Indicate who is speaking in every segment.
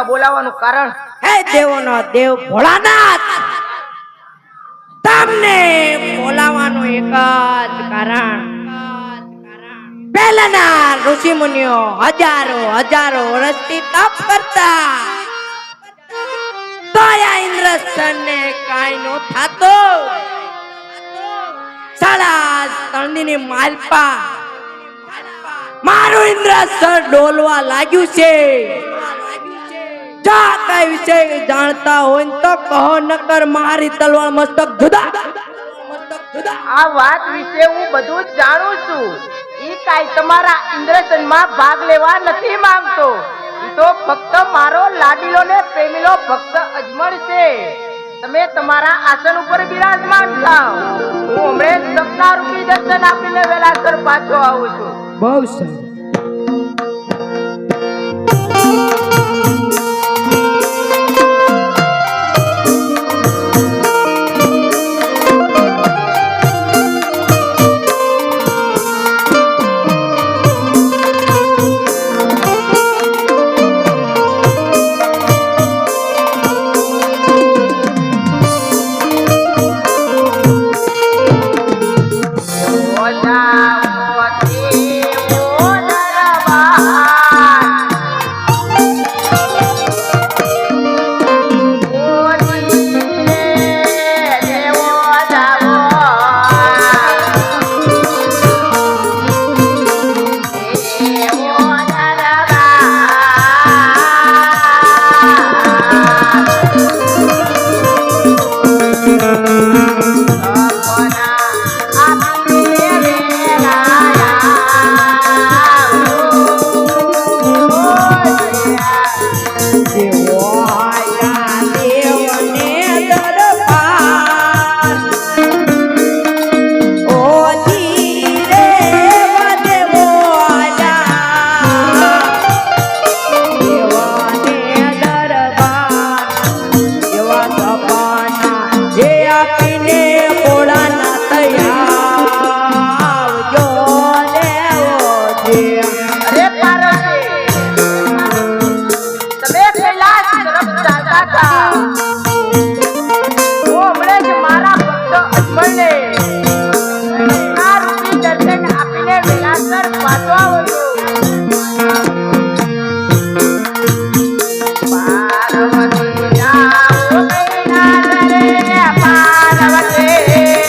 Speaker 1: બોલાવવાનું કારણ
Speaker 2: હે દેવોનો દેવ ભોળાનાથ તમને બોલાવવાનું એક જ કારણ પહેલાના ઋષિ મુનિઓ હજારો વર્ષથી તપ કરતા તોય ઇન્દ્રસનને કાઈ નો થાતો સાડા તળની માલપા મારું ઇન્દ્રસન ડોલવા લાગ્યું છે જા કઈ વિષય જાણતા હોય તો કહો નકર મારી તલવાર મસ્તક જુદા
Speaker 1: આ વાત વિશે હું બધું જ જાણું છું ઈ કાઈ તમારા ઇન્દ્રસન માં ભાગ લેવા નથી માંગતો ઈ તો ફક્ત મારો લાડીલો ને પ્રેમીલો ભક્ત અજમલ છે તમે તમારા આસન ઉપર બિરાજમાન થાઓ હું હમણે સપના રૂપી દર્શન આપીને વેલાસર પાછો આવું છું
Speaker 2: બહુ સારું
Speaker 1: ઓલા મોતી ગાતા હતા. હું હમણાં જ મારા ભક્ત અજમલને આ રૂપી દર્શન આપીને વિલાસર પાછો આવું છું. પાર્વતી જાઓ કૈલાસ રે પાર્વતી જાઓ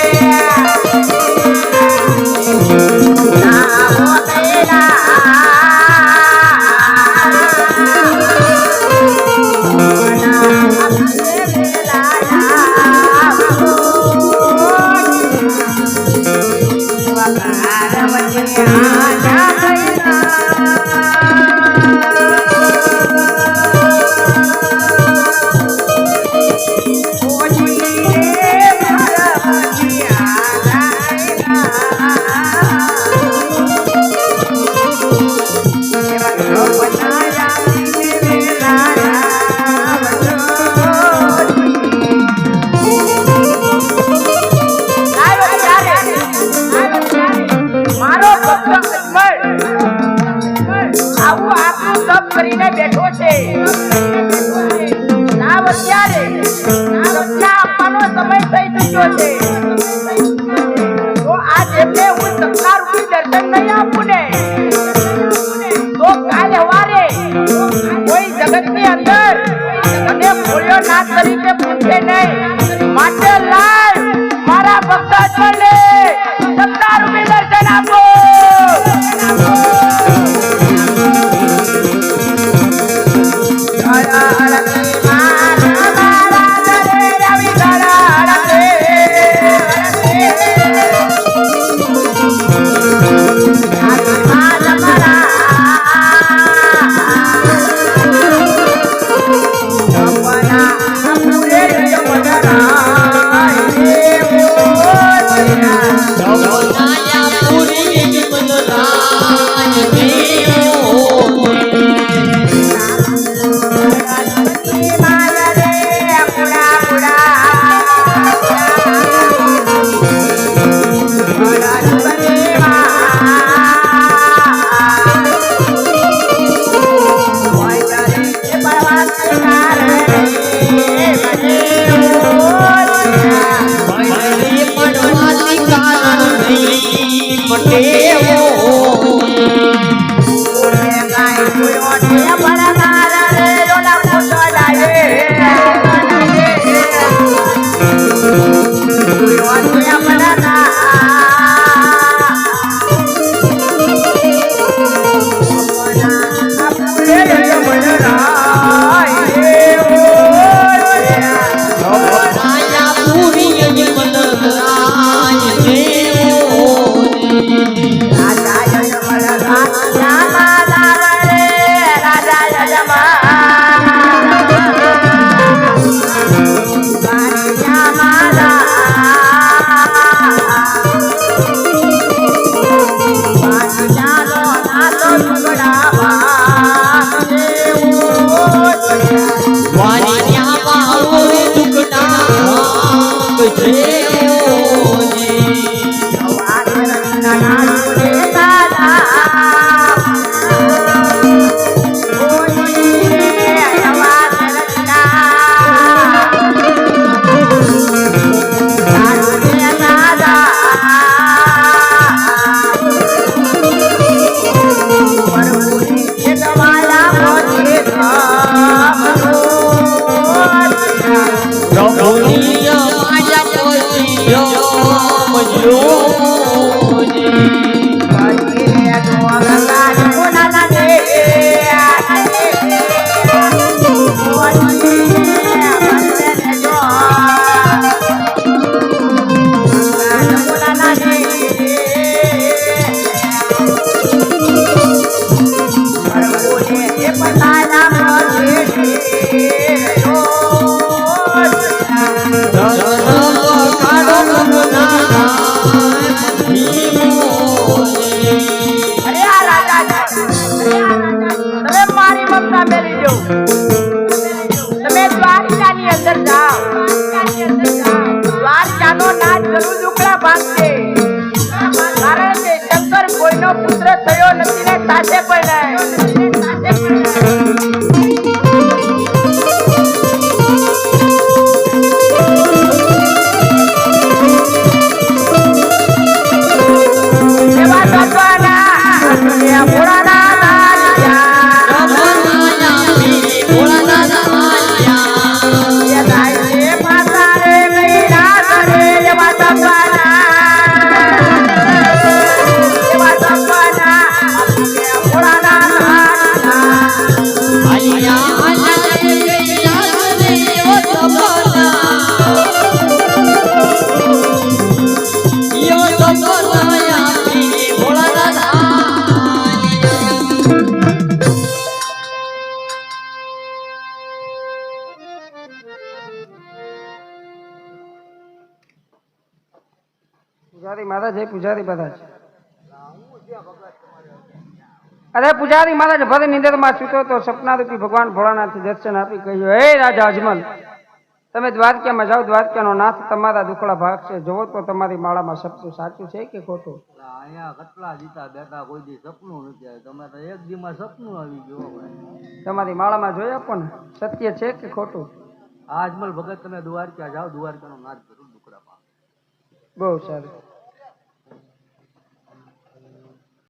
Speaker 1: કરીને બેઠો છે. નાવ અત્યારે રક્ષા આપવાનો સમય થઈ ચૂક્યો છે. તો આજ એમને હું સત્તા રૂપી દર્શન નહીં આપું ને તો કાલે સવારે કોઈ જગતની અંદર અને ભોળ્યો નાથ તરીકે પૂછે નહીં. માટે લાય મારા ભક્ત અજમલને સત્તા રૂપી દર્શન આપો.
Speaker 3: પૂજારી મહારાજ હે પૂજારી મહારાજ અરે પૂજારી મહારાજ ભરે નિંદરમાં છૂટો તો સપનારૂપી ભગવાન ભોળાનાથ દર્શન આપી કહ્યું હે રાજા અજમલ તમે દ્વારકામાં જાઓ દ્વારકાનો નાથ તમારા દુખડા ભાગ છે જોવો તો તમારી માળામાં સપનું સાચું છે કે ખોટું
Speaker 4: અહીંયા કેટલા દીતા બેઠા કોઈ દી સપનું નથી આવ્યું તમે તો એક દીમાં સપનું આવી ગયું
Speaker 3: તમારી માળામાં જોઈ આપો ને સત્ય છે કે ખોટું
Speaker 4: આજમલ ભગત તમે દ્વારકા જાઓ દ્વારકાનો નાથ જરૂર દુકડા પામે
Speaker 3: બહુ સારું